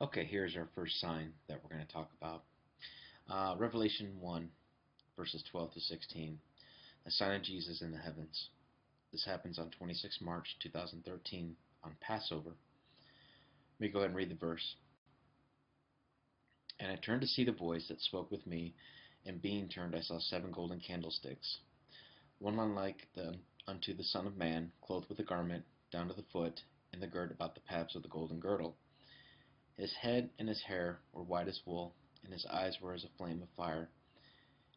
Okay, here's our first sign that we're going to talk about. Revelation 1, verses 12 to 16. The sign of Jesus in the heavens. This happens on 26 March 2013 on Passover. Let me go ahead and read the verse. And I turned to see the voice that spoke with me, and being turned I saw 7 golden candlesticks, one unlike unto the Son of Man, clothed with a garment down to the foot, and the girt about the paps of the golden girdle. His head and his hair were white as wool, and his eyes were as a flame of fire,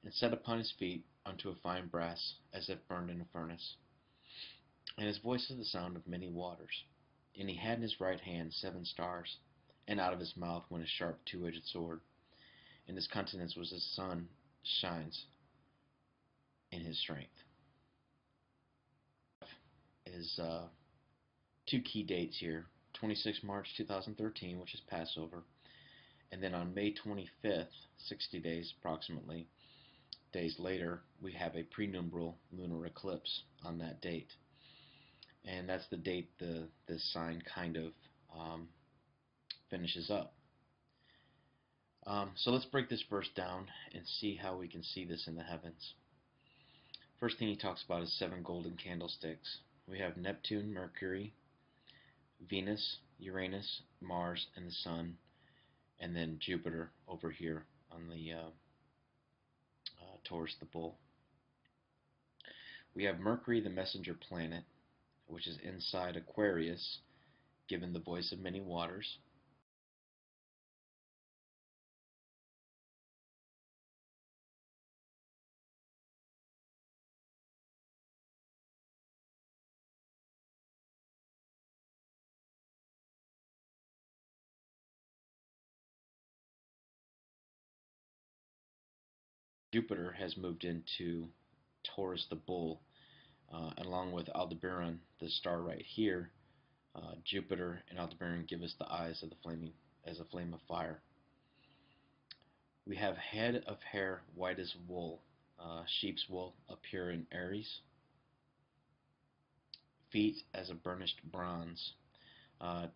and set upon his feet unto a fine brass, as if burned in a furnace. And his voice is the sound of many waters. And he had in his right hand 7 stars, and out of his mouth went a sharp 2-edged sword. And his countenance was as the sun shines in his strength. Is 2 key dates here. 26 March 2013, which is Passover, and then on May 25th, 60 days approximately, days later, we have a prenumbral lunar eclipse on that date. And that's the date this sign kind of finishes up. So let's break this verse down and see how we can see this in the heavens. First thing he talks about is 7 golden candlesticks. We have Neptune, Mercury, Venus, Uranus, Mars, and the Sun, and then Jupiter over here on the Taurus, the bull. We have Mercury, the messenger planet, which is inside Aquarius, given the voice of many waters. Jupiter has moved into Taurus, the bull, along with Aldebaran, the star right here. Jupiter and Aldebaran give us the eyes of the flaming, as a flame of fire. We have head of hair white as wool, sheep's wool up here in Aries. Feet as a burnished bronze.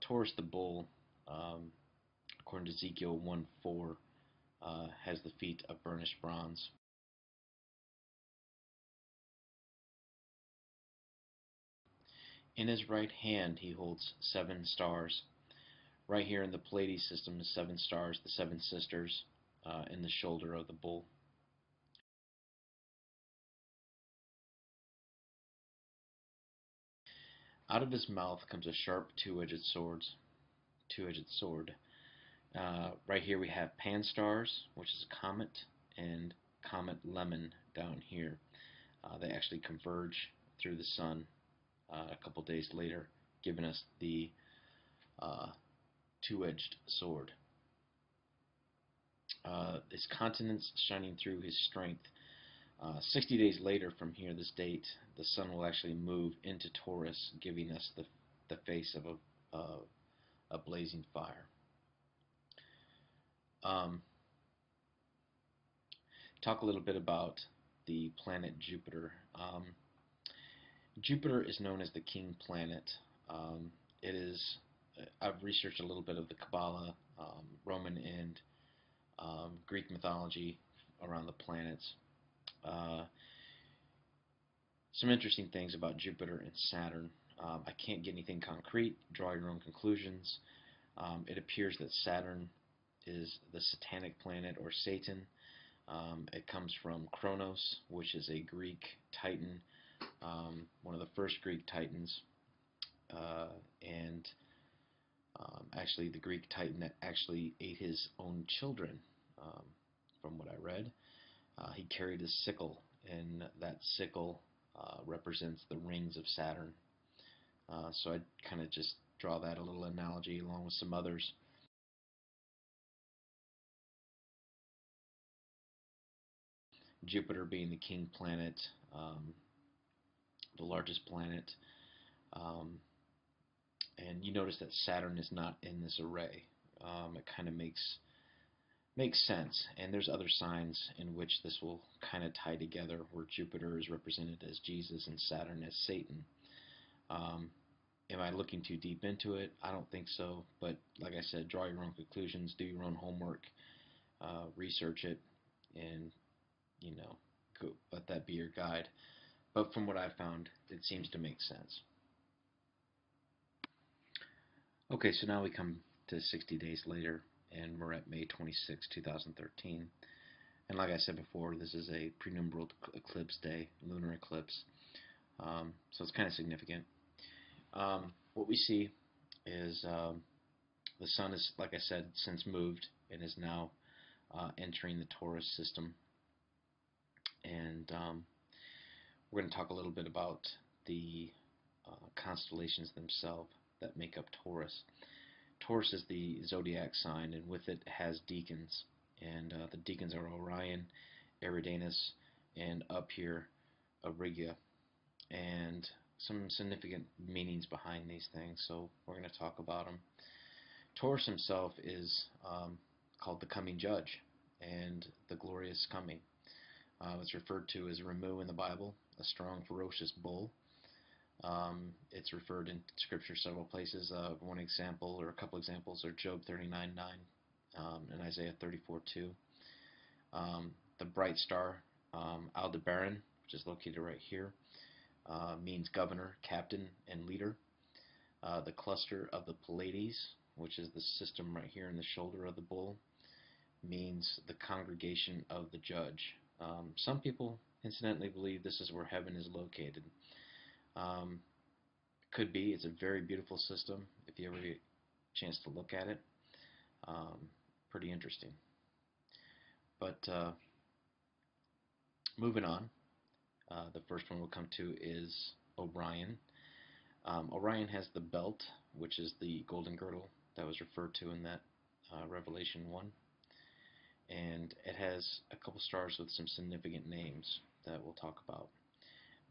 Taurus, the bull, according to Ezekiel 1:4, has the feet of burnished bronze. In his right hand he holds 7 stars. Right here in the Pleiades system is 7 stars, the 7 sisters, in the shoulder of the bull. Out of his mouth comes a sharp 2-edged sword. Right here we have Pan stars, which is a comet, and Comet Lemon down here. They actually converge through the sun a couple days later, giving us the 2-edged sword. His countenance shining through his strength. 60 days later from here, this date, the sun will actually move into Taurus, giving us the face of a blazing fire. Talk a little bit about the planet Jupiter. Jupiter is known as the king planet. It is. I've researched a little bit of the Kabbalah, Roman and Greek mythology around the planets. Some interesting things about Jupiter and Saturn. I can't get anything concrete. Draw your own conclusions. It appears that Saturn is the satanic planet, or Satan. It comes from Kronos, which is a Greek titan, one of the first Greek titans, and actually the Greek titan that actually ate his own children, from what I read. He carried a sickle, and that sickle represents the rings of Saturn. So I'd kind of just draw that a little analogy along with some others. Jupiter being the king planet, the largest planet, and you notice that Saturn is not in this array. It kind of makes sense, and there's other signs in which this will kind of tie together, where Jupiter is represented as Jesus and Saturn as Satan. Am I looking too deep into it? I don't think so. But like I said, draw your own conclusions, do your own homework, research it, and let that be your guide. But from what I've found, it seems to make sense. Okay, so now we come to 60 days later, and we're at May 26, 2013. And like I said before, this is a prenumerable eclipse day, lunar eclipse. So it's kind of significant. What we see is the sun is, like I said, since moved and is now entering the Taurus system. And we're going to talk a little bit about the constellations themselves that make up Taurus. Taurus is the zodiac sign, and with it has deacons. And the deacons are Orion, Eridanus, and up here, Auriga. And some significant meanings behind these things, so we're going to talk about them. Taurus himself is called the coming judge and the glorious coming. It's referred to as Ramu in the Bible, a strong, ferocious bull. It's referred in Scripture several places. One example, or a couple examples, are Job 39:9 and Isaiah 34:2. The bright star, Aldebaran, which is located right here, means governor, captain, and leader. The cluster of the Pleiades, which is the system right here in the shoulder of the bull, means the congregation of the judge. Some people, incidentally, believe this is where heaven is located. Could be. It's a very beautiful system if you ever get a chance to look at it. Pretty interesting. But moving on, the first one we'll come to is Orion. Orion has the belt, which is the golden girdle that was referred to in that Revelation 1. And it has a couple stars with some significant names that we'll talk about.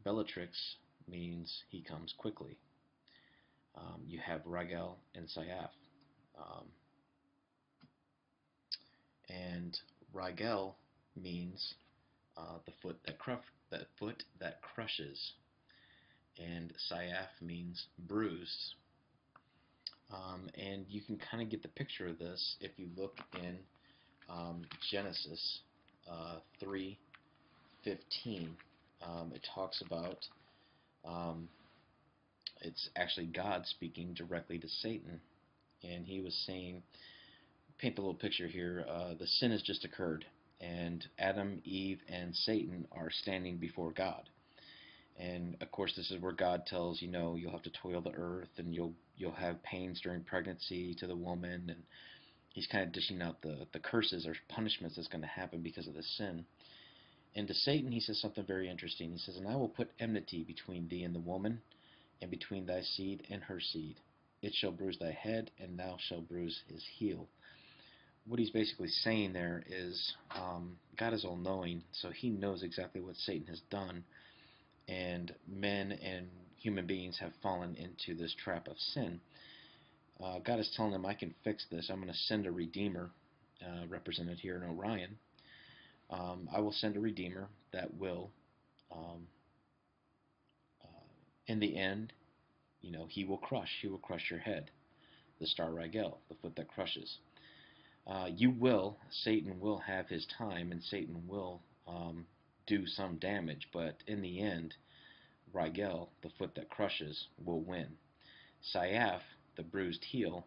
Bellatrix means he comes quickly. You have Rigel and Sayaf. And Rigel means the foot that crushes, and Sayaf means bruised. And you can kind of get the picture of this if you look in Genesis 3:15. It talks about it's actually God speaking directly to Satan, and he was saying, paint the little picture here, the sin has just occurred, and Adam, Eve, and Satan are standing before God. And of course, this is where God tells, you'll have to toil the earth, and you'll have pains during pregnancy to the woman, and he's kind of dishing out the curses or punishments that's going to happen because of the sin. And to Satan, he says something very interesting. He says, "And I will put enmity between thee and the woman, and between thy seed and her seed. It shall bruise thy head, and thou shalt bruise his heel." What he's basically saying there is God is all-knowing, so he knows exactly what Satan has done, and men and human beings have fallen into this trap of sin. God is telling him, I can fix this. I'm going to send a Redeemer, represented here in Orion. I will send a Redeemer that will, in the end, he will crush your head, the star Rigel, the foot that crushes. Satan will have his time, and Satan will do some damage, but in the end, Rigel, the foot that crushes, will win. Sayaf, the bruised heel,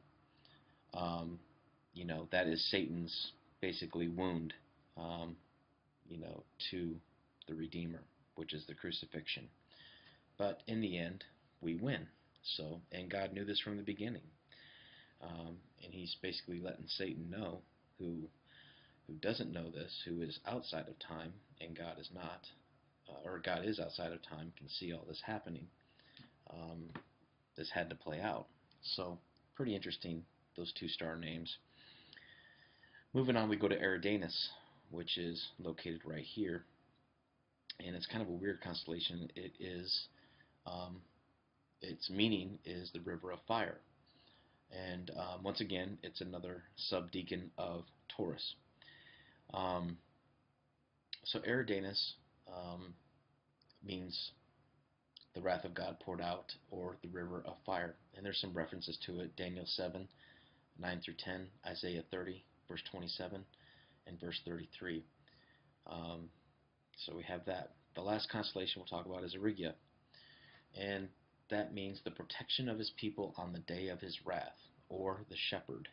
that is Satan's basically wound, to the Redeemer, which is the crucifixion. But in the end, we win. So, and God knew this from the beginning. And he's basically letting Satan know, who doesn't know this, who is outside of time, and God is not, or God is outside of time, can see all this happening. This had to play out. So, pretty interesting, those two star names. Moving on, we go to Eridanus, which is located right here. And it's kind of a weird constellation. It is, its meaning is the river of fire. And once again, it's another subdeacon of Taurus. So Eridanus means the wrath of God poured out, or the river of fire. And there's some references to it: Daniel 7, 9 through 10, Isaiah 30, verse 27, and verse 33. So we have that. The last constellation we'll talk about is Arigia, and that means the protection of his people on the day of his wrath, or the shepherd,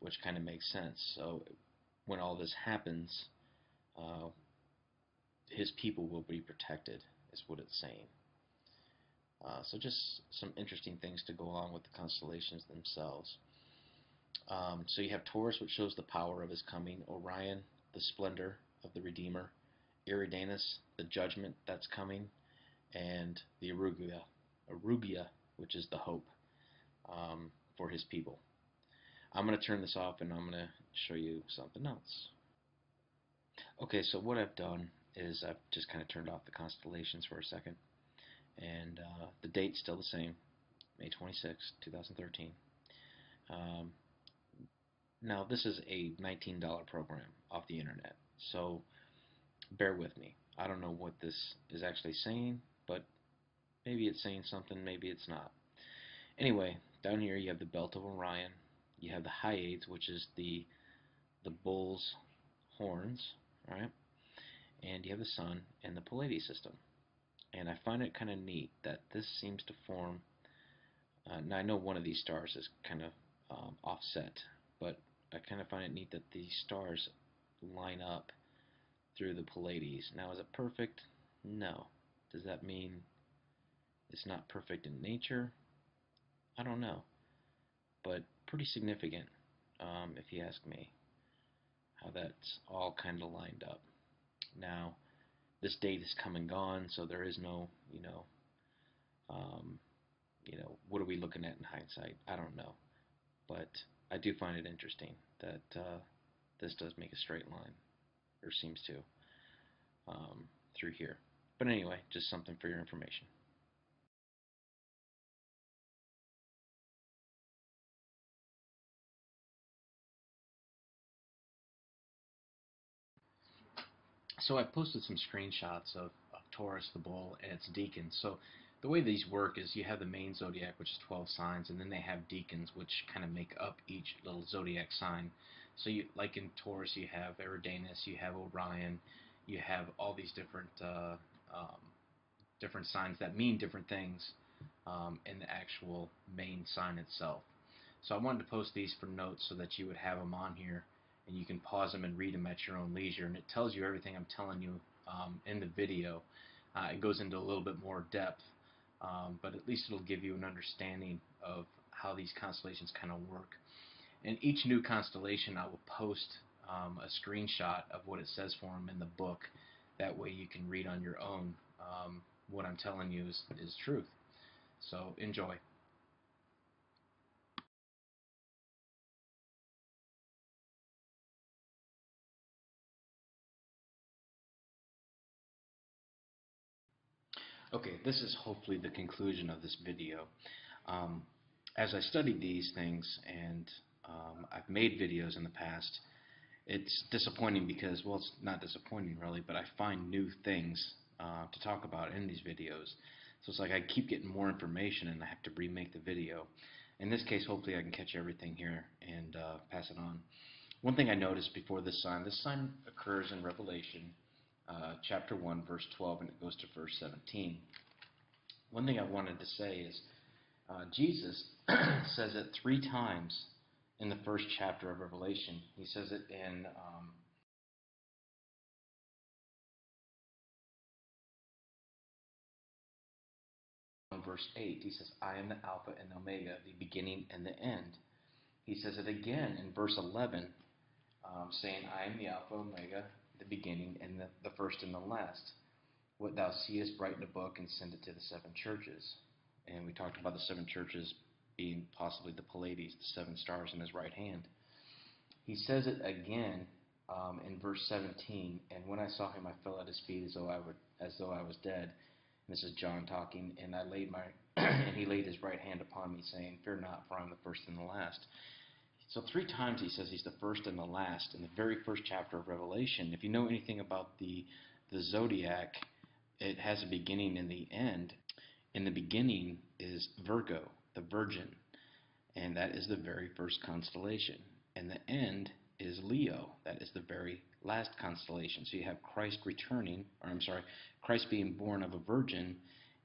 which kind of makes sense. So when all this happens, his people will be protected, is what it's saying. So just some interesting things to go along with the constellations themselves. So you have Taurus, which shows the power of his coming; Orion, the splendor of the Redeemer; Eridanus, the judgment that's coming; and the Arugia, which is the hope for his people. I'm going to turn this off and I'm going to show you something else. Okay, so what I've done is I've just kind of turned off the constellations for a second, and the date's still the same, May 26, 2013. Now this is a $19 program off the internet, so bear with me. I don't know what this is actually saying, but maybe it's saying something, maybe it's not. Anyway, down here you have the belt of Orion, you have the Hyades, which is the bull's horns, right? And you have the sun and the Pleiades system. And I find it kind of neat that this seems to form, now I know one of these stars is kind of offset, but I kind of find it neat that these stars line up through the Pleiades. Now, is it perfect? No. Does that mean it's not perfect in nature? I don't know, but pretty significant, if you ask me, how that's all kind of lined up. Now, this date is come and gone, so there is no, what are we looking at in hindsight? I don't know, but I do find it interesting that this does make a straight line, or seems to, through here. But anyway, just something for your information. So I posted some screenshots of Taurus, the bull, and its deacons. So the way these work is you have the main zodiac, which is 12 signs, and then they have deacons, which kind of make up each little zodiac sign. So you, like in Taurus, you have Eridanus, you have Orion, you have all these different signs that mean different things in the actual main sign itself. So I wanted to post these for notes so that you would have them on here, and you can pause them and read them at your own leisure. And it tells you everything I'm telling you in the video. It goes into a little bit more depth, but at least it'll give you an understanding of how these constellations kind of work. And each new constellation, I will post a screenshot of what it says for them in the book. That way you can read on your own. What I'm telling you is truth. So enjoy. Okay, this is hopefully the conclusion of this video. Um, as I studied these things, and I've made videos in the past, it's disappointing because, well, it's not disappointing really, but I find new things to talk about in these videos. So it's like I keep getting more information and I have to remake the video. In this case, hopefully I can catch everything here and pass it on. One thing I noticed before this sign occurs in Revelation chapter 1, verse 12, and it goes to verse 17. One thing I wanted to say is Jesus says it 3 times in the first chapter of Revelation. He says it in verse 8. He says, I am the Alpha and Omega, the beginning and the end. He says it again in verse 11, saying, I am the Alpha and Omega, the beginning and the first and the last. What thou seest, write in a book and send it to the 7 churches. And we talked about the 7 churches being possibly the Pleiades, the 7 stars in his right hand. He says it again in verse 17, and when I saw him, I fell at his feet as though I was dead. And this is John talking, and I laid and he laid his right hand upon me, saying, Fear not, for I am the first and the last. So 3 times he says he's the first and the last in the very first chapter of Revelation. If you know anything about the zodiac, it has a beginning and the end. In the beginning is Virgo, the Virgin, and that is the very first constellation. And the end is Leo, that is the very last constellation. So you have Christ returning, or I'm sorry, Christ being born of a virgin,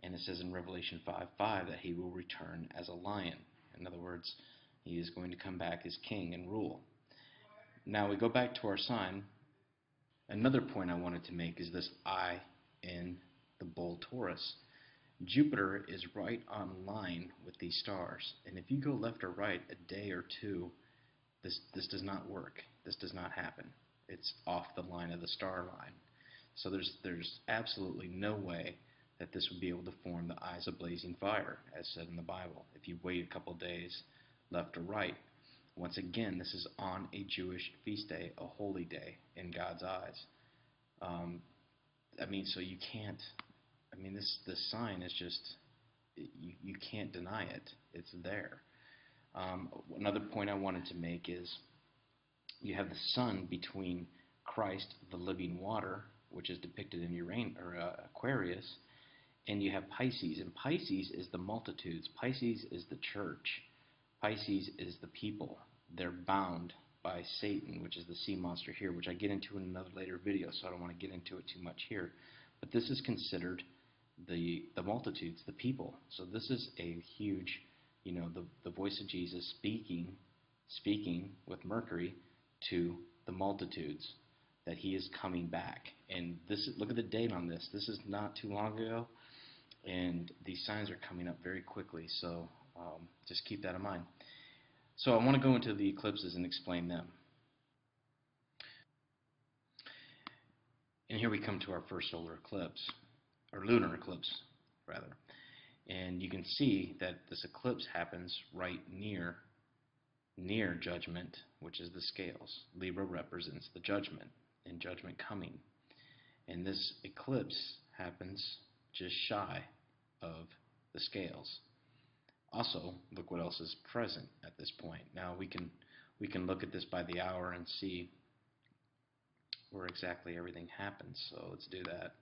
and it says in Revelation 5:5 that he will return as a lion. In other words, he is going to come back as king and rule. Now we go back to our sign. Another point I wanted to make is this eye in the bull Taurus. Jupiter is right on line with these stars, and if you go left or right a day or two, this does not work. This does not happen. It's off the line of the star line. So there's absolutely no way that this would be able to form the eyes of blazing fire, as said in the Bible, if you wait a couple days left or right. Once again, this is on a Jewish feast day, a holy day in God's eyes. So you can't. This sign is just, you can't deny it. It's there. Another point I wanted to make is you have the sun between Christ, the living water, which is depicted in Aquarius, and you have Pisces. And Pisces is the multitudes. Pisces is the church. Pisces is the people. They're bound by Satan, which is the sea monster here, which I get into in another later video, so I don't want to get into it too much here. But this is considered the multitudes, the people. So this is a huge, the voice of Jesus speaking with Mercury to the multitudes, that he is coming back. And look at the date on this. This is not too long ago, and these signs are coming up very quickly. So just keep that in mind. So I want to go into the eclipses and explain them. And here we come to our first solar eclipse, or lunar eclipse, rather. And you can see that this eclipse happens right near judgment, which is the scales. Libra represents the judgment, and judgment coming. And this eclipse happens just shy of the scales. Also, look what else is present at this point. Now we can look at this by the hour and see where exactly everything happens. So let's do that.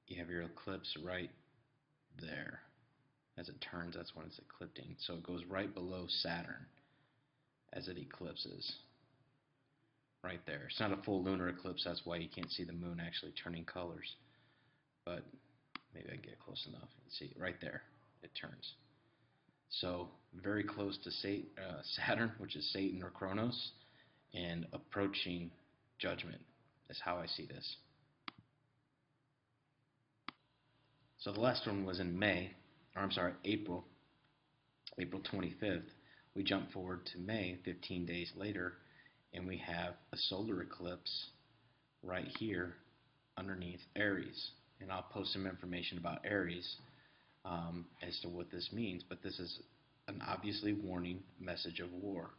You have your eclipse right there. As it turns, that's when it's eclipsing. So it goes right below Saturn as it eclipses. Right there. It's not a full lunar eclipse, that's why you can't see the moon actually turning colors. But maybe I can get close enough and see. Right there, it turns. So very close to Saturn, which is Satan or Kronos, and approaching judgment is how I see this. So the last one was in April 25th. We jump forward to May, 15 days later, and we have a solar eclipse right here underneath Aries. And I'll post some information about Aries as to what this means, but this is an obviously warning message of war.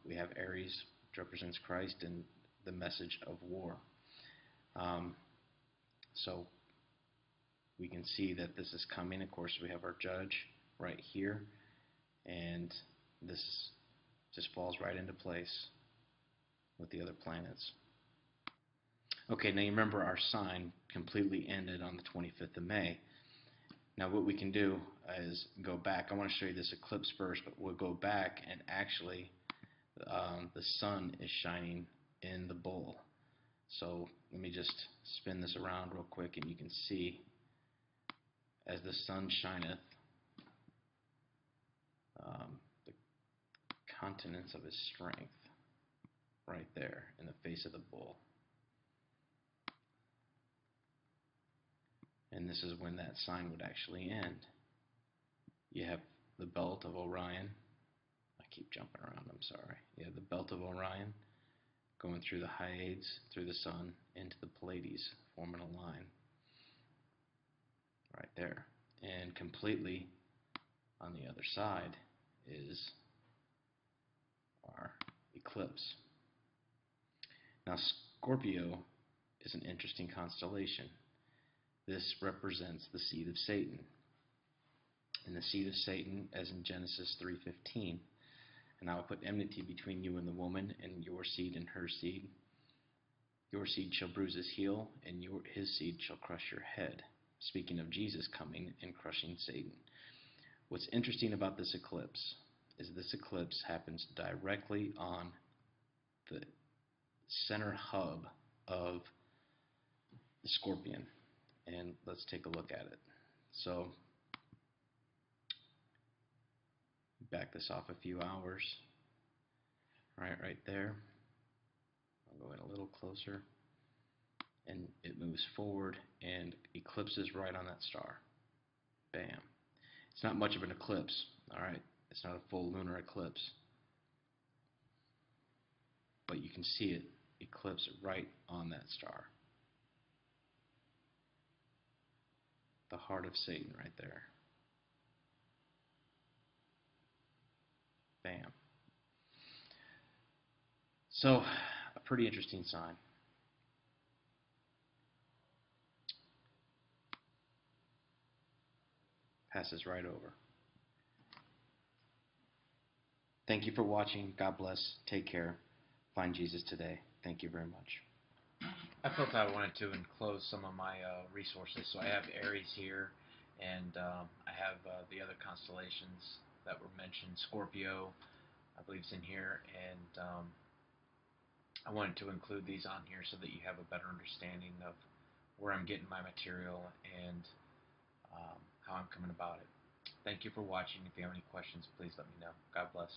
We have Aries, which represents Christ, and the message of war. So we can see that this is coming. Of course, we have our judge right here, and this just falls right into place with the other planets. Okay, now you remember our sign completely ended on the 25th of May. Now what we can do is go back. I want to show you this eclipse first, but we'll go back and actually the sun is shining in the bull. So let me just spin this around real quick, and you can see as the sun shineth, the countenance of his strength right there in the face of the bull. And this is when that sign would actually end. You have the belt of Orion. I keep jumping around, I'm sorry. You have the belt of Orion going through the Hyades, through the sun, into the Pleiades, forming a line right there. And completely on the other side is our eclipse. Now Scorpio is an interesting constellation. This represents the seed of Satan. And the seed of Satan, as in Genesis 3:15, and I will put enmity between you and the woman, and your seed and her seed. Your seed shall bruise his heel, and his seed shall crush your head. Speaking of Jesus coming and crushing Satan. What's interesting about this eclipse is this eclipse happens directly on the center hub of the scorpion. And let's take a look at it. So, back this off a few hours. Right there. I'll go in a little closer. And it moves forward and eclipses right on that star. Bam. It's not much of an eclipse, alright? It's not a full lunar eclipse. But you can see it eclipse right on that star. The heart of Satan right there. Bam. So, a pretty interesting sign. Passes right over. Thank you for watching. God bless. Take care. Find Jesus today. Thank you very much. I felt I wanted to enclose some of my resources. So I have Aries here, and I have the other constellations that were mentioned. Scorpio, I believe, is in here, and I wanted to include these on here so that you have a better understanding of where I'm getting my material and how I'm coming about it. Thank you for watching. If you have any questions, please let me know. God bless.